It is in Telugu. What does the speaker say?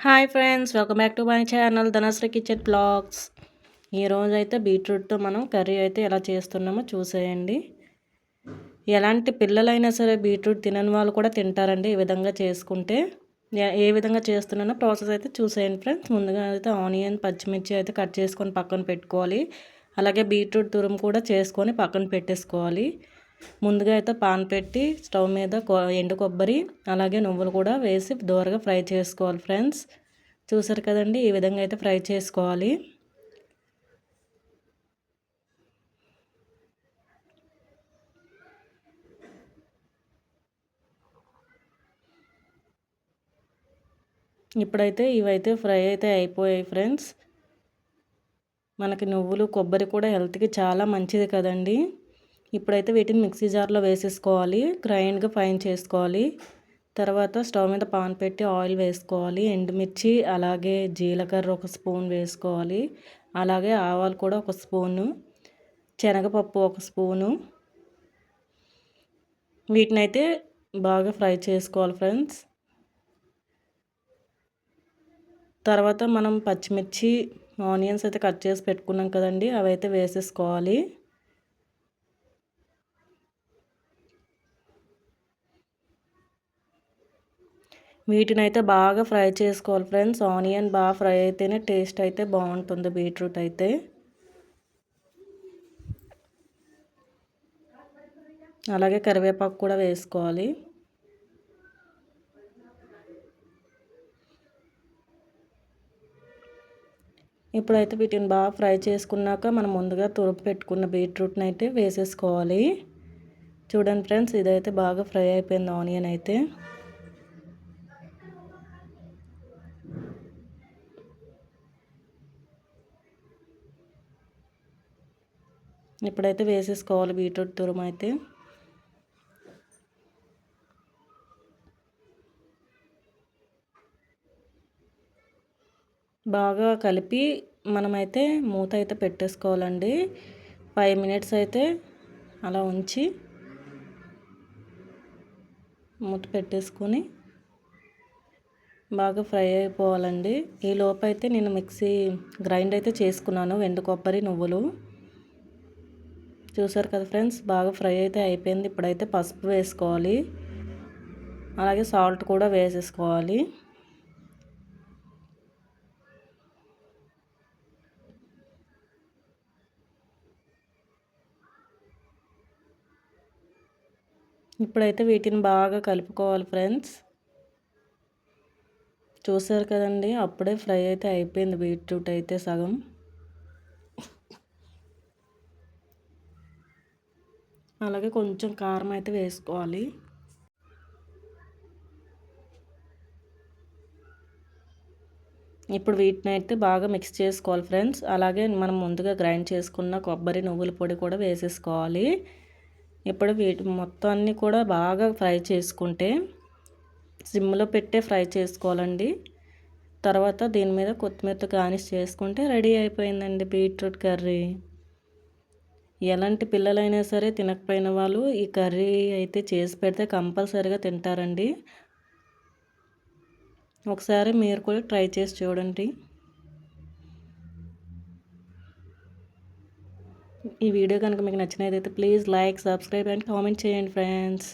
Hi friends, welcome back to my channel Dhanashree kitchen blogs. ఈరోజు అయితే బీట్రూట్తో మనం కర్రీ అయితే ఎలా చేస్తున్నామో చూసేయండి. ఎలాంటి పిల్లలైనా సరే బీట్రూట్ తినని వాళ్ళు కూడా తింటారండి ఈ విధంగా చేసుకుంటే. ఏ విధంగా చేస్తున్నానో ప్రాసెస్ అయితే చూసేయండి ఫ్రెండ్స్. ముందుగా అయితే ఆనియన్, పచ్చిమిర్చి అయితే కట్ చేసుకొని పక్కన పెట్టుకోవాలి. అలాగే బీట్రూట్ తురుము కూడా చేసుకొని పక్కన పెట్టేసుకోవాలి. ముందుగా అయితే పాన్ పెట్టి స్టవ్ మీద ఎండు కొబ్బరి అలాగే నువ్వులు కూడా వేసి దోరగా ఫ్రై చేసుకోవాలి ఫ్రెండ్స్. చూసారు కదండి, ఈ విధంగా అయితే ఫ్రై చేసుకోవాలి. ఇప్పుడైతే ఇవైతే ఫ్రై అయితే అయిపోయాయి ఫ్రెండ్స్. మనకి నువ్వులు కొబ్బరి కూడా హెల్త్కి చాలా మంచిది కదండి. ఇప్పుడైతే వీటిని మిక్సీ జార్లో వేసేసుకోవాలి, గ్రైండ్గా ఫైన్ చేసుకోవాలి. తర్వాత స్టవ్ మీద పాన్ పెట్టి ఆయిల్ వేసుకోవాలి. ఎండుమిర్చి అలాగే జీలకర్ర ఒక స్పూన్ వేసుకోవాలి. అలాగే ఆవాలు కూడా ఒక స్పూను, శనగపప్పు ఒక స్పూను. వీటినైతే బాగా ఫ్రై చేసుకోవాలి ఫ్రెండ్స్. తర్వాత మనం పచ్చిమిర్చి, ఆనియన్స్ అయితే కట్ చేసి పెట్టుకున్నాం కదండి, అవి అయితే వేసేసుకోవాలి. వీటిని అయితే బాగా ఫ్రై చేసుకోవాలి ఫ్రెండ్స్. ఆనియన్ బాగా ఫ్రై అయితేనే టేస్ట్ అయితే బాగుంటుంది బీట్రూట్ అయితే. అలాగే కరివేపాకు కూడా వేసుకోవాలి. ఇప్పుడైతే వీటిని బాగా ఫ్రై చేసుకున్నాక మనం ముందుగా తురుపు పెట్టుకున్న బీట్రూట్ని అయితే వేసేసుకోవాలి. చూడండి ఫ్రెండ్స్, ఇదైతే బాగా ఫ్రై అయిపోయింది ఆనియన్ అయితే. ఇప్పుడైతే వేసేసుకోవాలి బీట్రూట్ తురుము అయితే. బాగా కలిపి మనమైతే మూత అయితే పెట్టేసుకోవాలండి. 5 మినిట్స్ అయితే అలా ఉంచి మూత పెట్టేసుకొని బాగా ఫ్రై అయిపోవాలండి. ఈ లోపు అయితే నేను మిక్సీ గ్రైండ్ అయితే చేసుకున్నాను ఎండు కొబ్బరి, నువ్వులు. చూసారు కదా ఫ్రెండ్స్, బాగా ఫ్రై అయితే అయిపోయింది. ఇప్పుడైతే పసుపు వేసుకోవాలి, అలాగే సాల్ట్ కూడా వేసేసుకోవాలి. ఇప్పుడైతే వీటిని బాగా కలుపుకోవాలి ఫ్రెండ్స్. చూసారు కదండి, అప్పుడే ఫ్రై అయితే అయిపోయింది బీట్రూట్ అయితే సగం. అలాగే కొంచెం కారం అయితే వేసుకోవాలి. ఇప్పుడు వీటిని అయితే బాగా మిక్స్ చేసుకోవాలి ఫ్రెండ్స్. అలాగే మనం ముందుగా గ్రైండ్ చేసుకున్న కొబ్బరి, నువ్వుల పొడి కూడా వేసేసుకోవాలి. ఇప్పుడు వీటి మొత్తాన్ని కూడా బాగా ఫ్రై చేసుకుంటే, సిమ్లో పెట్టే ఫ్రై చేసుకోవాలండి. తర్వాత దీని మీద కొత్తిమీరతో గార్నిష్ చేసుకుంటే రెడీ అయిపోయిందండి బీట్రూట్ కర్రీ. ఎలాంటి పిల్లలైనా సరే తినకపోయిన వాళ్ళు ఈ కర్రీ అయితే చేసి పెడితే కంపల్సరీగా తింటారండి. ఒకసారి మీరు కూడా ట్రై చేసి చూడండి. ఈ వీడియో కనుక మీకు నచ్చినట్లయితే please like, subscribe and comment చేయండి ఫ్రెండ్స్.